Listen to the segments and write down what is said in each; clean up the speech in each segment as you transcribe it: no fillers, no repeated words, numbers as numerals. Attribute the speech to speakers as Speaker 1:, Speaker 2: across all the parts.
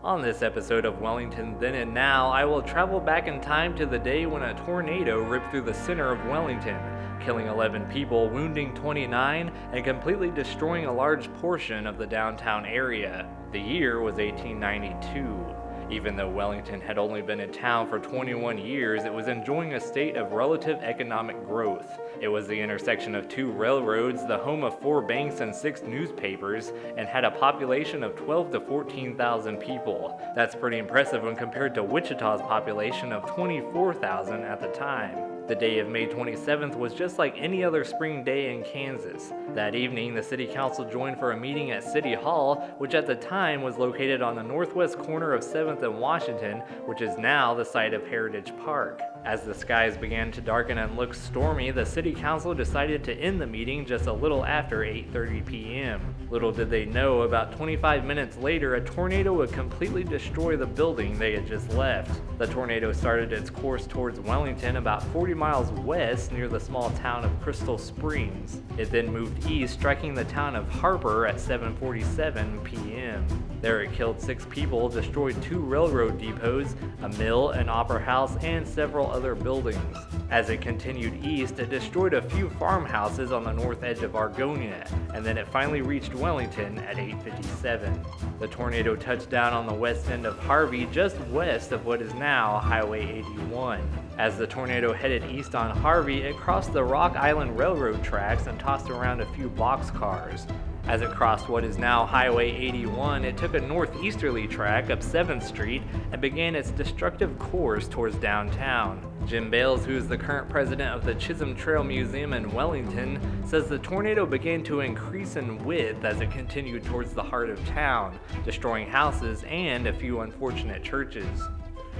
Speaker 1: On this episode of Wellington Then and Now, I will travel back in time to the day when a tornado ripped through the center of Wellington, killing 11 people, wounding 29, and completely destroying a large portion of the downtown area. The year was 1892. Even though Wellington had only been in town for 21 years, it was enjoying a state of relative economic growth. It was the intersection of 2 railroads, the home of 4 banks and 6 newspapers, and had a population of 12 to 14,000 people. That's pretty impressive when compared to Wichita's population of 24,000 at the time. The day of May 27th was just like any other spring day in Kansas. That evening, the city council joined for a meeting at City Hall, which at the time was located on the northwest corner of 7th and Washington, which is now the site of Heritage Park. As the skies began to darken and look stormy, the city council decided to end the meeting just a little after 8:30 p.m. Little did they know, about 25 minutes later, a tornado would completely destroy the building they had just left. The tornado started its course towards Wellington about 40 miles west near the small town of Crystal Springs. It then moved east, striking the town of Harper at 7:47 p.m. There it killed 6 people, destroyed 2 railroad depots, a mill, an opera house, and several other buildings. As it continued east, it destroyed a few farmhouses on the north edge of Argonia, and then it finally reached Wellington at 8:57. The tornado touched down on the west end of Harvey, just west of what is now Highway 81. As the tornado headed east on Harvey, it crossed the Rock Island Railroad tracks and tossed around a few boxcars. As it crossed what is now Highway 81, it took a northeasterly track up 7th Street and began its destructive course towards downtown. Jim Bales, who is the current president of the Chisholm Trail Museum in Wellington, says the tornado began to increase in width as it continued towards the heart of town, destroying houses and a few unfortunate churches.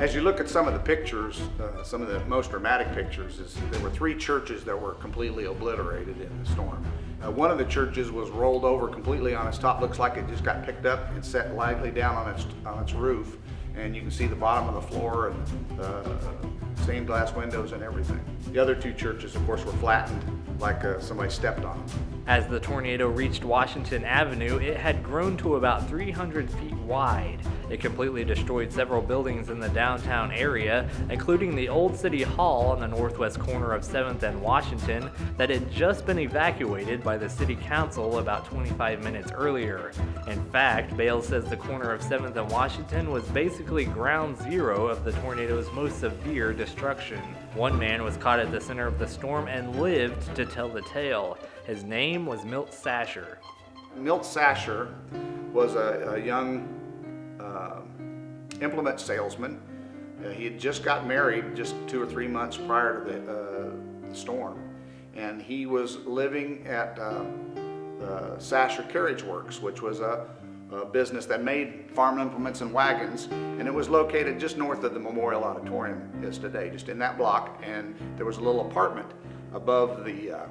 Speaker 2: As you look at some of the pictures, some of the most dramatic pictures, there were 3 churches that were completely obliterated in the storm. One of the churches was rolled over completely on its top. Looks like it just got picked up and set lightly down on its roof, and you can see the bottom of the floor and stained glass windows and everything. The other 2 churches, of course, were flattened like somebody stepped on them.
Speaker 1: As the tornado reached Washington Avenue, it had grown to about 300 feet wide. It completely destroyed several buildings in the downtown area, including the old City Hall on the northwest corner of 7th and Washington that had just been evacuated by the city council about 25 minutes earlier. In fact, Bales says the corner of 7th and Washington was basically ground zero of the tornado's most severe destruction. One man was caught at the center of the storm and lived to tell the tale. His name was Milt Sasher.
Speaker 2: Milt Sasher was a young implement salesman. He had just got married just 2 or 3 months prior to the storm, and he was living at the Sasher Carriage Works, which was a business that made farm implements and wagons, and it was located just north of the Memorial Auditorium is today, just in that block. And there was a little apartment above the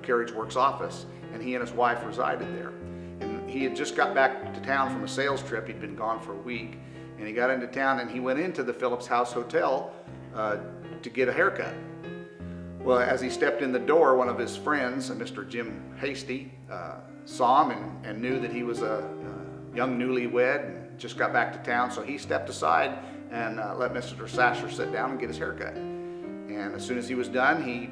Speaker 2: Carriage Works office, and he and his wife resided there. And he had just got back to town from a sales trip. He'd been gone for a week, and he got into town and he went into the Phillips House Hotel to get a haircut. Well, as he stepped in the door, one of his friends, Mr. Jim Hasty, saw him and knew that he was a young newlywed and just got back to town, so he stepped aside and let Mr. Sasher sit down and get his haircut. And as soon as he was done, he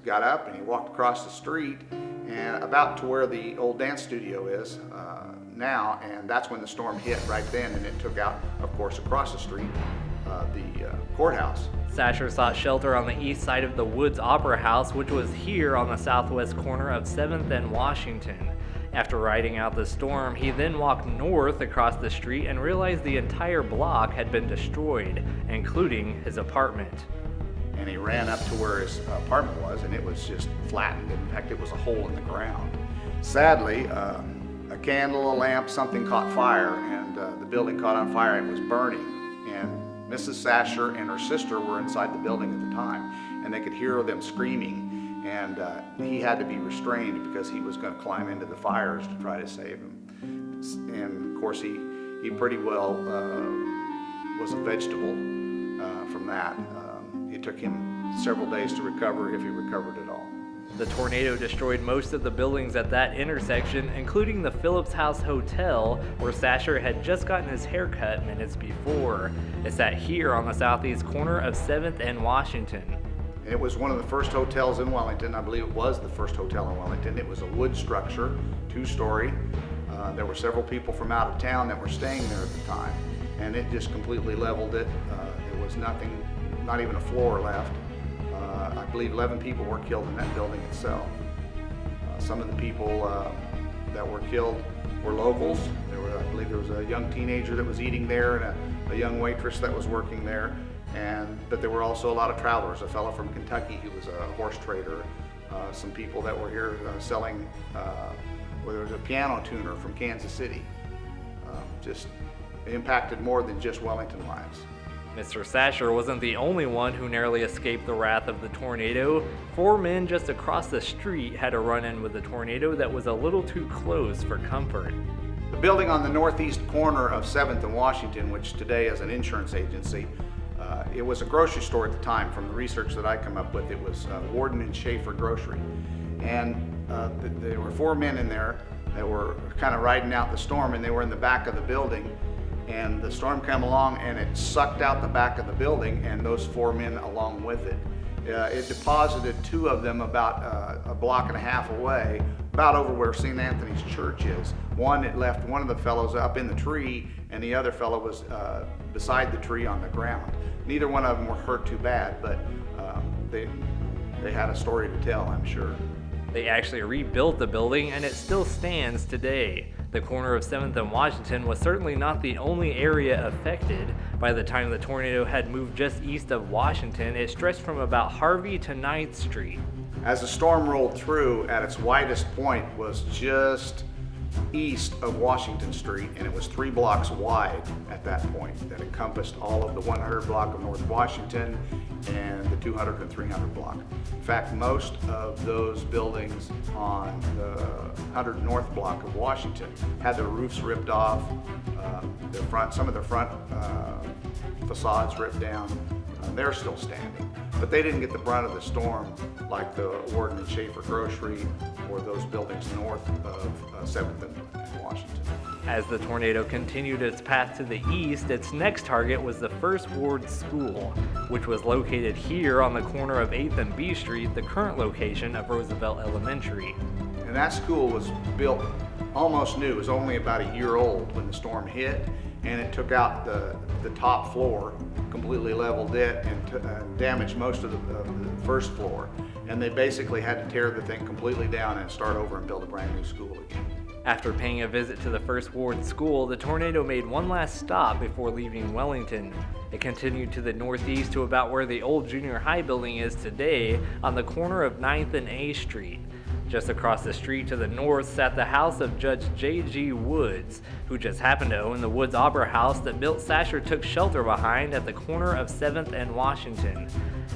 Speaker 2: got up and he walked across the street and about to where the old dance studio is now, and that's when the storm hit right then, and it took out, of course, across the street, the courthouse.
Speaker 1: Sasher sought shelter on the east side of the Woods Opera House, which was here on the southwest corner of 7th and Washington. After riding out the storm, he then walked north across the street and realized the entire block had been destroyed, including his apartment.
Speaker 2: And he ran up to where his apartment was, and it was just flattened. In fact, it was a hole in the ground. Sadly, a candle, a lamp, something caught fire, and the building caught on fire and was burning. And Mrs. Sasher and her sister were inside the building at the time, and they could hear them screaming, and he had to be restrained because he was going to climb into the fires to try to save him. And of course, he pretty well was a vegetable from that. It took him several days to recover, if he recovered at all.
Speaker 1: The tornado destroyed most of the buildings at that intersection, including the Phillips House Hotel, where Sasher had just gotten his hair cut minutes before. It sat here on the southeast corner of 7th and Washington.
Speaker 2: It was one of the first hotels in Wellington. I believe it was the first hotel in Wellington. It was a wood structure, 2-story. There were several people from out of town that were staying there at the time, and it just completely leveled it. There was nothing, not even a floor left. I believe 11 people were killed in that building itself. Some of the people that were killed were locals. I believe there was a young teenager that was eating there and a young waitress that was working there. But there were also a lot of travelers, a fellow from Kentucky who was a horse trader, some people that were here selling, there was a piano tuner from Kansas City. Just impacted more than just Wellington lives.
Speaker 1: Mr. Sasher wasn't the only one who narrowly escaped the wrath of the tornado. 4 men just across the street had a run-in with a tornado that was a little too close for comfort.
Speaker 2: The building on the northeast corner of 7th and Washington, which today is an insurance agency, it was a grocery store at the time. From the research that I come up with, it was Warden and Schaefer Grocery. And there were 4 men in there that were kind of riding out the storm, and they were in the back of the building. And the storm came along and it sucked out the back of the building, and those 4 men along with it. It deposited 2 of them about a block and a half away, about over where St. Anthony's Church is. It left one of the fellows up in the tree, and the other fellow was beside the tree on the ground. Neither one of them were hurt too bad, but they had a story to tell, I'm sure.
Speaker 1: They actually rebuilt the building, and it still stands today. The corner of 7th and Washington was certainly not the only area affected. By the time the tornado had moved just east of Washington, it stretched from about Harvey to 9th Street.
Speaker 2: As the storm rolled through, at its widest point was just east of Washington Street, and it was 3 blocks wide at that point. That encompassed all of the 100 block of North Washington and the 200 and 300 block. In fact, most of those buildings on the 100 North block of Washington had their roofs ripped off, some of their front facades ripped down. They're still standing, but they didn't get the brunt of the storm like the Warden and Schaefer Grocery or those buildings north of 7th and Washington.
Speaker 1: As the tornado continued its path to the east, its next target was the First Ward School, which was located here on the corner of 8th and B Street, the current location of Roosevelt Elementary.
Speaker 2: And that school was built almost new. It was only about a year old when the storm hit, and it took out the top floor, completely leveled it, and damaged most of the first floor. And they basically had to tear the thing completely down and start over and build a brand new school again.
Speaker 1: After paying a visit to the First Ward School, the tornado made one last stop before leaving Wellington. It continued to the northeast to about where the old junior high building is today, on the corner of 9th and A Street. Just across the street to the north sat the house of Judge J.G. Woods, who just happened to own the Woods Opera House that Milt Sasher took shelter behind at the corner of 7th and Washington.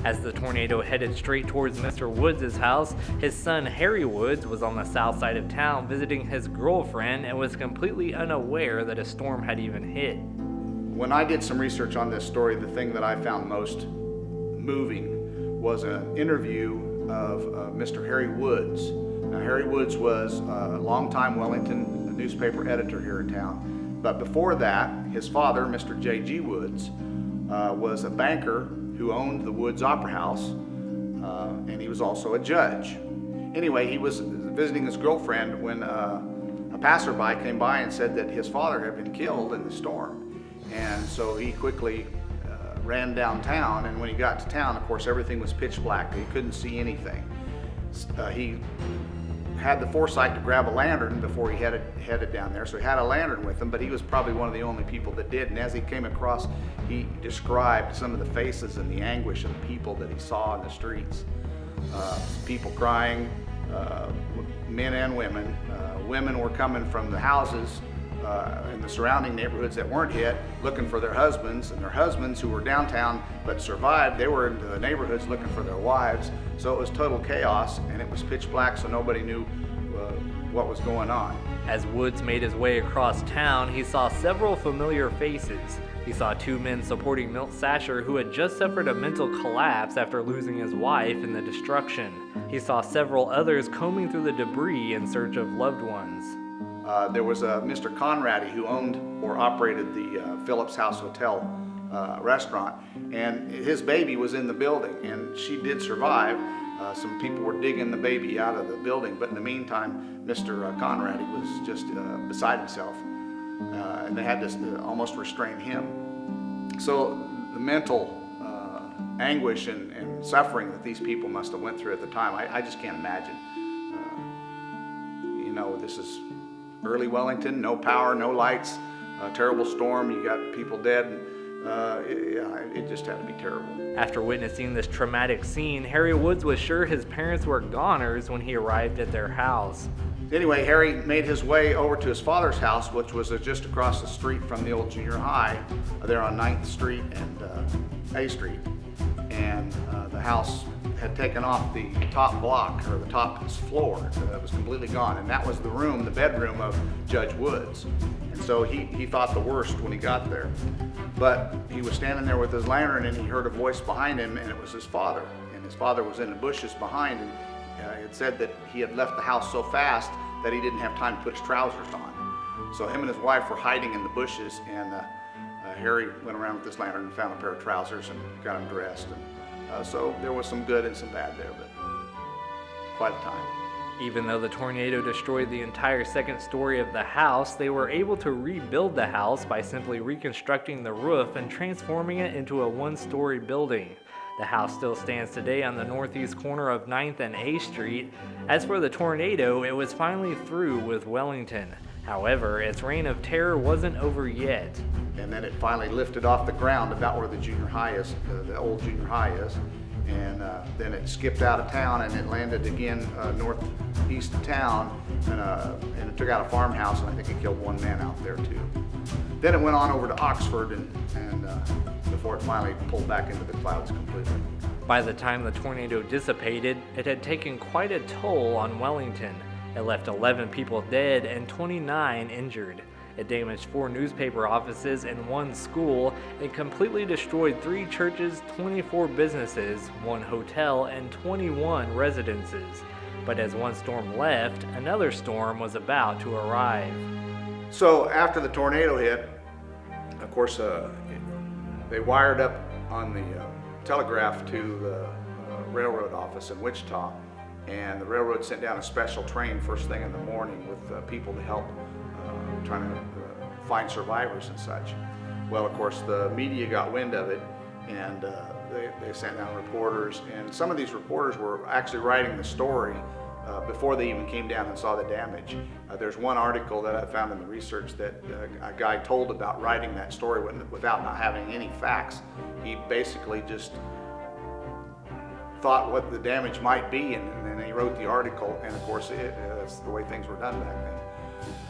Speaker 1: As the tornado headed straight towards Mr. Woods' house, his son Harry Woods was on the south side of town visiting his girlfriend and was completely unaware that a storm had even hit.
Speaker 2: When I did some research on this story, the thing that I found most moving was an interview of Mr. Harry Woods. Now, Harry Woods was a longtime Wellington newspaper editor here in town. But before that, his father, Mr. J.G. Woods, was a banker who owned the Woods Opera House, and he was also a judge. Anyway, he was visiting his girlfriend when a passerby came by and said that his father had been killed in the storm. And so he quickly ran downtown, and when he got to town, of course, everything was pitch black. He couldn't see anything. He had the foresight to grab a lantern before he headed down there, so he had a lantern with him, but he was probably one of the only people that did. And as he came across, he described some of the faces and the anguish of the people that he saw in the streets. People crying, men and women. Women were coming from the houses in the surrounding neighborhoods that weren't hit, looking for their husbands, and their husbands who were downtown but survived, they were into the neighborhoods looking for their wives. So it was total chaos, and it was pitch black, so nobody knew what was going on.
Speaker 1: As Woods made his way across town, he saw several familiar faces. He saw two men supporting Milt Sasher, who had just suffered a mental collapse after losing his wife in the destruction. He saw several others combing through the debris in search of loved ones.
Speaker 2: There was a Mr. Conradi who owned or operated the Phillips House Hotel restaurant, and his baby was in the building, and she did survive. Some people were digging the baby out of the building, but in the meantime, Mr. Conradi was just beside himself, and they had to almost restrain him. So the mental anguish and suffering that these people must have went through at the time, I just can't imagine. You know, this is early Wellington, no power, no lights, a terrible storm, you got people dead. It just had to be terrible.
Speaker 1: After witnessing this traumatic scene, Harry Woods was sure his parents were goners when he arrived at their house.
Speaker 2: Anyway, Harry made his way over to his father's house, which was just across the street from the old junior high, there on 9th Street and A Street. And the house had taken off the top block, or the top floor. It was completely gone, and that was the room, the bedroom of Judge Woods. And so he thought the worst when he got there. But he was standing there with his lantern, and he heard a voice behind him, and it was his father. And his father was in the bushes behind, and it said that he had left the house so fast that he didn't have time to put his trousers on. So him and his wife were hiding in the bushes, and Harry went around with his lantern and found a pair of trousers and got him dressed. And so there was some good and some bad there, but quite a time.
Speaker 1: Even though the tornado destroyed the entire second story of the house, they were able to rebuild the house by simply reconstructing the roof and transforming it into a one-story building. The house still stands today on the northeast corner of 9th and A Street. As for the tornado, it was finally through with Wellington. However, its reign of terror wasn't over yet.
Speaker 2: And then it finally lifted off the ground about where the junior high is, the old junior high is. And then it skipped out of town, and it landed again northeast of town, and it took out a farmhouse, and I think it killed one man out there too. Then it went on over to Oxford, and before it finally pulled back into the clouds completely.
Speaker 1: By the time the tornado dissipated, it had taken quite a toll on Wellington. It left 11 people dead and 29 injured. It damaged 4 newspaper offices and 1 school. It completely destroyed 3 churches, 24 businesses, 1 hotel, and 21 residences. But as one storm left, another storm was about to arrive.
Speaker 2: So after the tornado hit, of course, they wired up on the telegraph to the railroad office in Wichita, and the railroad sent down a special train first thing in the morning with people to help trying to find survivors and such. Well, of course, the media got wind of it, and they sent down reporters, and some of these reporters were actually writing the story before they even came down and saw the damage. There's one article that I found in the research that a guy told about writing that story without not having any facts. He basically just thought what the damage might be, and then he wrote the article, and of course that's the way things were done back then.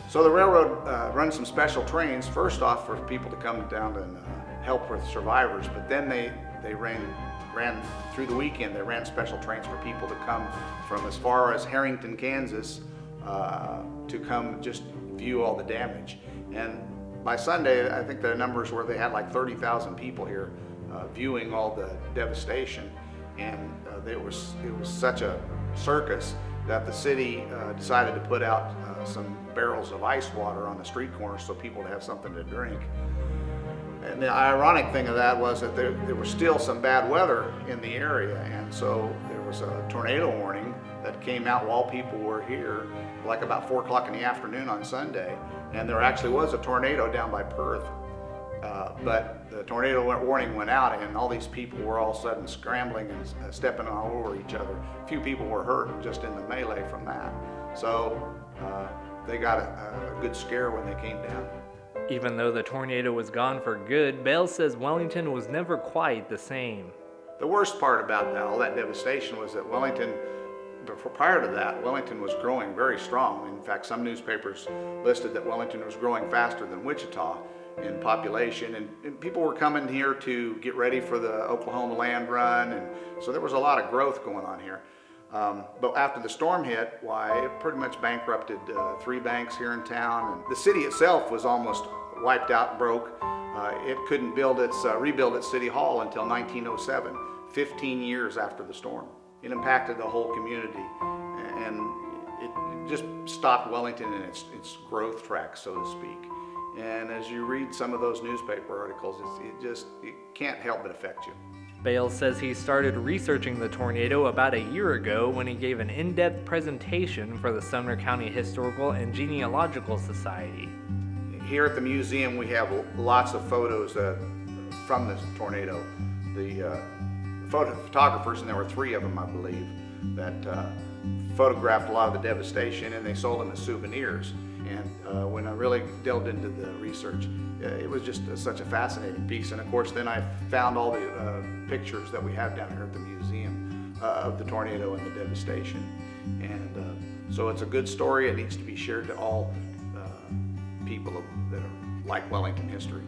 Speaker 2: So the railroad runs some special trains, first off for people to come down and help with survivors, but then they ran through the weekend, they ran special trains for people to come from as far as Harrington, Kansas, to come just view all the damage. And by Sunday, I think the numbers were they had like 30,000 people here viewing all the devastation. And it was such a circus that the city decided to put out some barrels of ice water on the street corners so people would have something to drink. And the ironic thing of that was that there was still some bad weather in the area, and so there was a tornado warning that came out while people were here, like about 4 o'clock in the afternoon on Sunday, and there actually was a tornado down by Perth. But the tornado warning went out, and all these people were all of a sudden scrambling and stepping all over each other. A few people were hurt just in the melee from that. So they got a good scare when they came down.
Speaker 1: Even though the tornado was gone for good, Bales says Wellington was never quite the same.
Speaker 2: The worst part about that, all that devastation, was that Wellington, prior to that, Wellington was growing very strong. In fact, some newspapers listed that Wellington was growing faster than Wichita in population, and people were coming here to get ready for the Oklahoma land run, and so there was a lot of growth going on here. But after the storm hit, why, it pretty much bankrupted 3 banks here in town, and the city itself was almost wiped out, broke. It couldn't rebuild its city hall until 1907, 15 years after the storm. It impacted the whole community, and it just stopped Wellington in its growth track, so to speak. And as you read some of those newspaper articles, it can't help but affect you.
Speaker 1: Bales says he started researching the tornado about a year ago when he gave an in-depth presentation for the Sumner County Historical and Genealogical Society.
Speaker 2: Here at the museum, we have lots of photos from this tornado. The photographers, and there were 3 of them, I believe, that photographed a lot of the devastation, and they sold them as souvenirs. And when I really delved into the research, it was just such a fascinating piece. And of course, then I found all the pictures that we have down here at the museum of the tornado and the devastation. And so it's a good story. It needs to be shared to all people that are like Wellington history.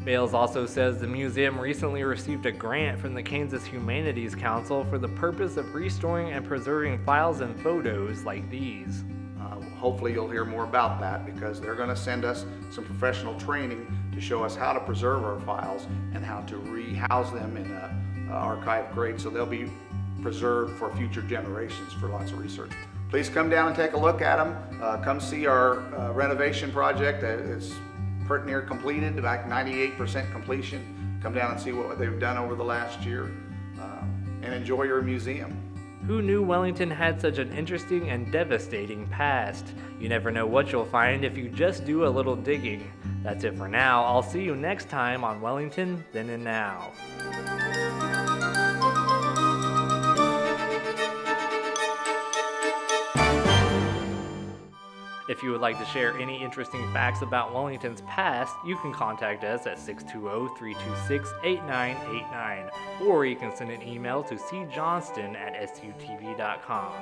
Speaker 1: Bales also says the museum recently received a grant from the Kansas Humanities Council for the purpose of restoring and preserving files and photos like these.
Speaker 2: Hopefully you'll hear more about that, because they're going to send us some professional training to show us how to preserve our files and how to rehouse them in an archive grade so they'll be preserved for future generations for lots of research. Please come down and take a look at them. Come see our renovation project. It's pretty near completed, like 98% completion. Come down and see what they've done over the last year, and enjoy your museum.
Speaker 1: Who knew Wellington had such an interesting and devastating past? You never know what you'll find if you just do a little digging. That's it for now. I'll see you next time on Wellington Then and Now. If you would like to share any interesting facts about Wellington's past, you can contact us at 620-326-8989, or you can send an email to cjohnston@sutv.com.